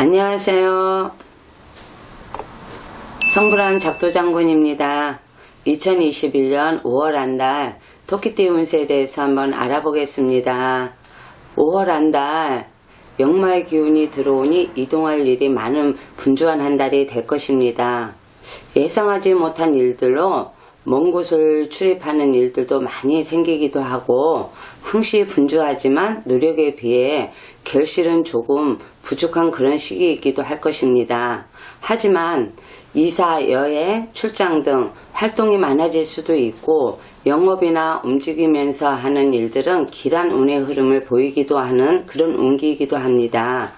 안녕하세요. 성불암 작도장군입니다. 2021년 5월 한 달 토끼띠 운세에 대해서 한번 알아보겠습니다. 5월 한 달 역마의 기운이 들어오니 이동할 일이 많은 분주한 한 달이 될 것입니다. 예상하지 못한 일들로 먼 곳을 출입하는 일들도 많이 생기기도 하고 항시 분주하지만 노력에 비해 결실은 조금 부족한 그런 시기이기도 할 것입니다. 하지만 이사, 여행, 출장 등 활동이 많아질 수도 있고 영업이나 움직이면서 하는 일들은 길한 운의 흐름을 보이기도 하는 그런 운기이기도 합니다.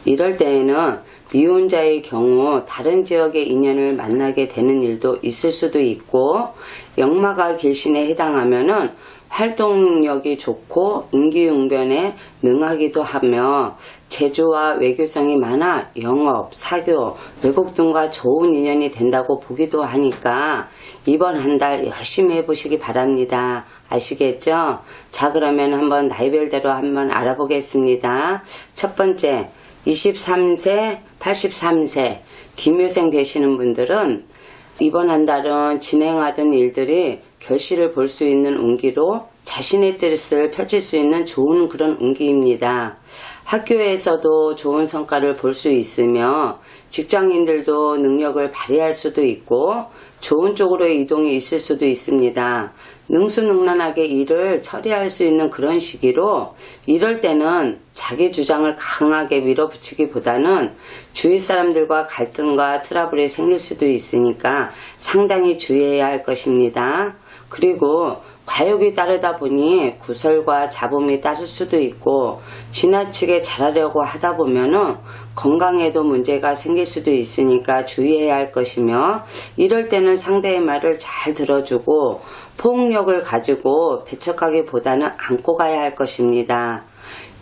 이럴 때에는 미혼자의 경우 다른 지역의 인연을 만나게 되는 일도 있을 수도 있고 역마가 길신에 해당하면은 활동력이 좋고 임기응변에 능하기도 하며 재주와 외교성이 많아 영업, 사교, 외국 등과 좋은 인연이 된다고 보기도 하니까 이번 한 달 열심히 해보시기 바랍니다. 아시겠죠? 자, 그러면 한번 나이별대로 한번 알아보겠습니다. 첫 번째, 23세, 83세 기묘생 되시는 분들은 이번 한 달은 진행하던 일들이 결실을 볼 수 있는 운기로 자신의 뜻을 펼칠 수 있는 좋은 그런 운기입니다. 학교에서도 좋은 성과를 볼 수 있으며 직장인들도 능력을 발휘할 수도 있고 좋은 쪽으로의 이동이 있을 수도 있습니다. 능수능란하게 일을 처리할 수 있는 그런 시기로 이럴 때는 자기 주장을 강하게 밀어붙이기보다는 주위 사람들과 갈등과 트러블이 생길 수도 있으니까 상당히 주의해야 할 것입니다. 그리고 과욕이 따르다 보니 구설과 잡음이 따를 수도 있고 지나치게 잘하려고 하다 보면은 건강에도 문제가 생길 수도 있으니까 주의해야 할 것이며 이럴 때는 상대의 말을 잘 들어주고 포용력을 가지고 배척하기보다는 안고 가야 할 것입니다.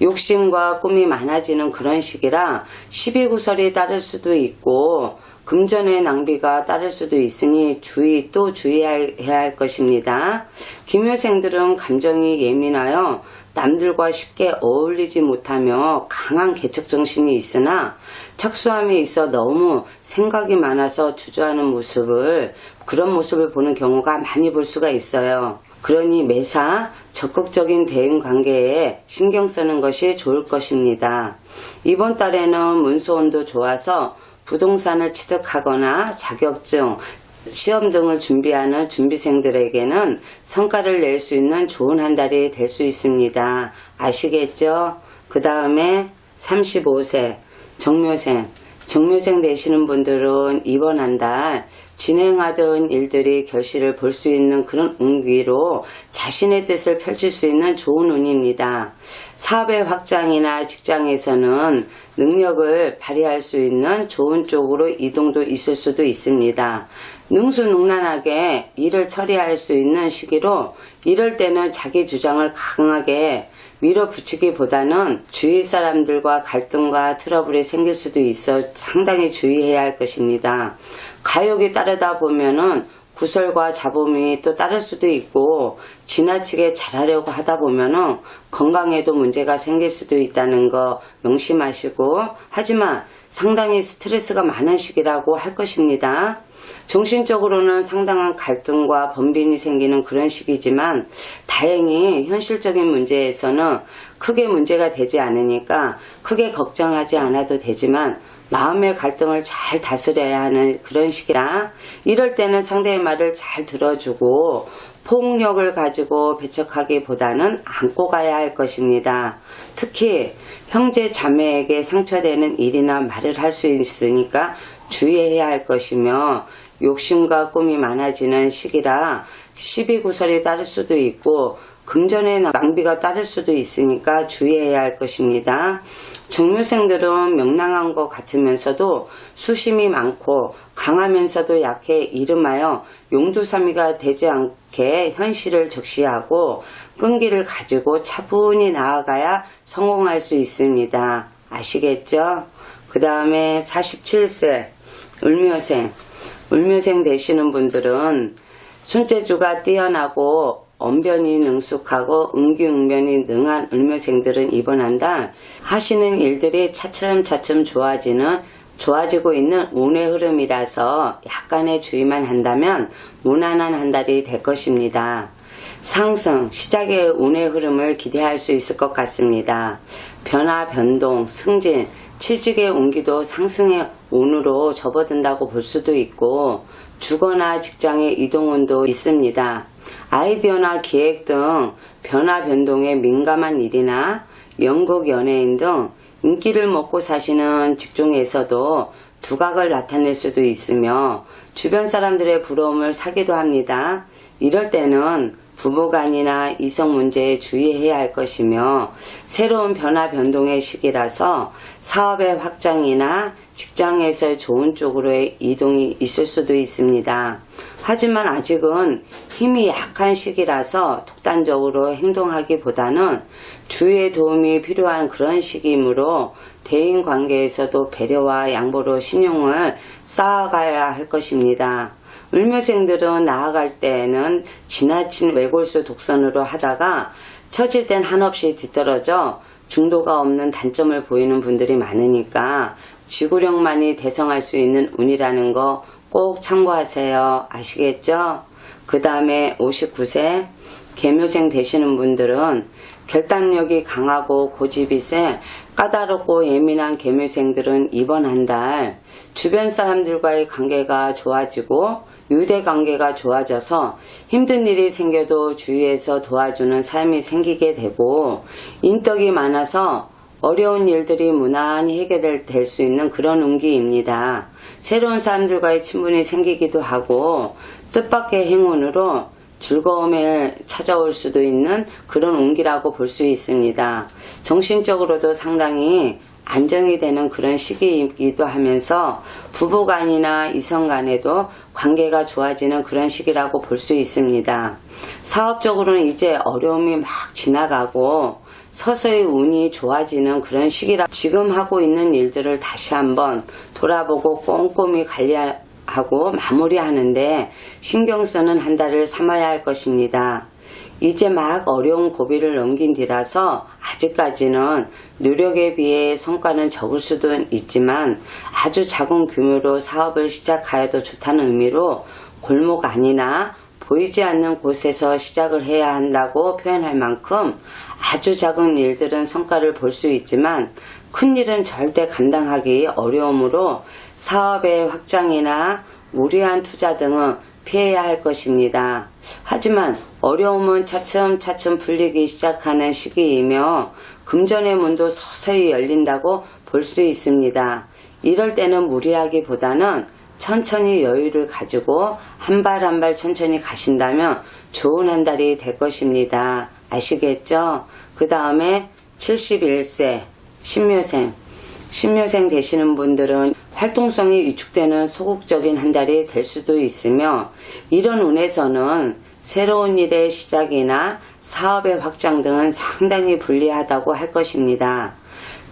욕심과 꿈이 많아지는 그런 시기라 시비구설이 따를 수도 있고 금전의 낭비가 따를 수도 있으니 또 주의해야 할 것입니다. 기묘생들은 감정이 예민하여 남들과 쉽게 어울리지 못하며 강한 개척정신이 있으나 착수함에 있어 너무 생각이 많아서 주저하는 그런 모습을 보는 경우가 많이 볼 수가 있어요. 그러니 매사 적극적인 대응 관계에 신경 쓰는 것이 좋을 것입니다. 이번 달에는 문서운도 좋아서 부동산을 취득하거나 자격증, 시험 등을 준비하는 준비생들에게는 성과를 낼 수 있는 좋은 한 달이 될 수 있습니다. 아시겠죠? 그 다음에 35세 정묘생 되시는 분들은 이번 한 달 진행하던 일들이 결실을 볼 수 있는 그런 운기로 자신의 뜻을 펼칠 수 있는 좋은 운입니다. 사업의 확장이나 직장에서는 능력을 발휘할 수 있는 좋은 쪽으로 이동도 있을 수도 있습니다. 능수능란하게 일을 처리할 수 있는 시기로 이럴 때는 자기 주장을 강하게 밀어붙이기보다는 주위 사람들과 갈등과 트러블이 생길 수도 있어 상당히 주의해야 할 것입니다. 가욕이 따르다 보면은 구설과 잡음이 또 따를 수도 있고 지나치게 잘하려고 하다 보면은 건강에도 문제가 생길 수도 있다는 거 명심하시고 하지만 상당히 스트레스가 많은 시기라고 할 것입니다. 정신적으로는 상당한 갈등과 번빈이 생기는 그런 시기지만 다행히 현실적인 문제에서는 크게 문제가 되지 않으니까 크게 걱정하지 않아도 되지만 마음의 갈등을 잘 다스려야 하는 그런 시기라 이럴 때는 상대의 말을 잘 들어주고 폭력을 가지고 배척하기보다는 안고 가야 할 것입니다. 특히 형제 자매에게 상처되는 일이나 말을 할 수 있으니까 주의해야 할 것이며 욕심과 꿈이 많아지는 시기라 시비구설이 따를 수도 있고 금전의 낭비가 따를 수도 있으니까 주의해야 할 것입니다. 정묘생들은 명랑한 것 같으면서도 수심이 많고 강하면서도 약해 이름하여 용두사미가 되지 않게 현실을 적시하고 끈기를 가지고 차분히 나아가야 성공할 수 있습니다. 아시겠죠? 그 다음에 47세 울묘생 되시는 분들은 손재주가 뛰어나고 언변이 능숙하고 응기응변이 능한 을묘생들은 이번 한 달 하시는 일들이 차츰차츰 좋아지고 있는 운의 흐름이라서 약간의 주의만 한다면 무난한 한 달이 될 것입니다. 상승, 시작의 운의 흐름을 기대할 수 있을 것 같습니다. 변화, 변동, 승진, 취직의 운기도 상승의 운으로 접어든다고 볼 수도 있고 주거나 직장의 이동운도 있습니다. 아이디어나 기획 등 변화, 변동에 민감한 일이나 연극, 연예인 등 인기를 먹고 사시는 직종에서도 두각을 나타낼 수도 있으며 주변 사람들의 부러움을 사기도 합니다. 이럴 때는 부부간이나 이성 문제에 주의해야 할 것이며 새로운 변화 변동의 시기라서 사업의 확장이나 직장에서의 좋은 쪽으로의 이동이 있을 수도 있습니다. 하지만 아직은 힘이 약한 시기라서 독단적으로 행동하기보다는 주위의 도움이 필요한 그런 시기이므로 대인관계에서도 배려와 양보로 신용을 쌓아가야 할 것입니다. 을묘생들은 나아갈 때에는 지나친 외골수 독선으로 하다가 처질 땐 한없이 뒤떨어져 중도가 없는 단점을 보이는 분들이 많으니까 지구력만이 대성할 수 있는 운이라는 거 꼭 참고하세요. 아시겠죠? 그 다음에 59세 계묘생 되시는 분들은 결단력이 강하고 고집이 세 까다롭고 예민한 계묘생들은 이번 한 달 주변 사람들과의 관계가 좋아지고 유대관계가 좋아져서 힘든 일이 생겨도 주위에서 도와주는 삶이 생기게 되고 인덕이 많아서 어려운 일들이 무난히 해결될 수 있는 그런 운기입니다. 새로운 사람들과의 친분이 생기기도 하고 뜻밖의 행운으로 즐거움을 찾아올 수도 있는 그런 운기라고 볼 수 있습니다. 정신적으로도 상당히 안정이 되는 그런 시기이기도 하면서 부부간이나 이성간에도 관계가 좋아지는 그런 시기라고 볼 수 있습니다. 사업적으로는 이제 어려움이 막 지나가고 서서히 운이 좋아지는 그런 시기라 지금 하고 있는 일들을 다시 한번 돌아보고 꼼꼼히 관리하고 마무리하는데 신경 쓰는 한 달을 삼아야 할 것입니다. 이제 막 어려운 고비를 넘긴 뒤라서 아직까지는 노력에 비해 성과는 적을 수도 있지만 아주 작은 규모로 사업을 시작하여도 좋다는 의미로 골목 안이나 보이지 않는 곳에서 시작을 해야 한다고 표현할 만큼 아주 작은 일들은 성과를 볼 수 있지만 큰 일은 절대 감당하기 어려우므로 사업의 확장이나 무리한 투자 등은 피해야 할 것입니다. 하지만 어려움은 차츰차츰 풀리기 시작하는 시기이며 금전의 문도 서서히 열린다고 볼 수 있습니다. 이럴 때는 무리하기보다는 천천히 여유를 가지고 한 발 한 발 천천히 가신다면 좋은 한 달이 될 것입니다. 아시겠죠? 그 다음에 71세 신묘생 되시는 분들은 활동성이 위축되는 소극적인 한 달이 될 수도 있으며 이런 운에서는 새로운 일의 시작이나 사업의 확장 등은 상당히 불리하다고 할 것입니다.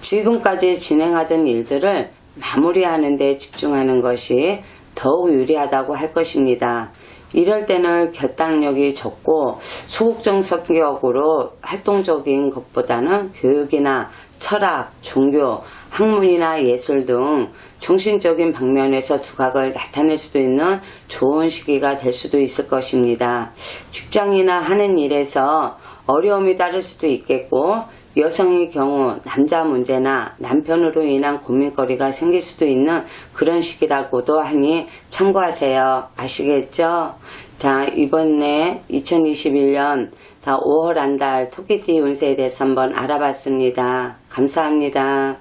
지금까지 진행하던 일들을 마무리하는 데 집중하는 것이 더욱 유리하다고 할 것입니다. 이럴 때는 결단력이 적고 소극적 성격으로 활동적인 것보다는 교육이나 철학, 종교, 학문이나 예술 등 정신적인 방면에서 두각을 나타낼 수도 있는 좋은 시기가 될 수도 있을 것입니다. 직장이나 하는 일에서 어려움이 따를 수도 있겠고 여성의 경우 남자 문제나 남편으로 인한 고민거리가 생길 수도 있는 그런 시기라고도 하니 참고하세요. 아시겠죠? 자, 이번에 2021년 5월 한 달 토끼띠 운세에 대해서 한번 알아봤습니다. 감사합니다.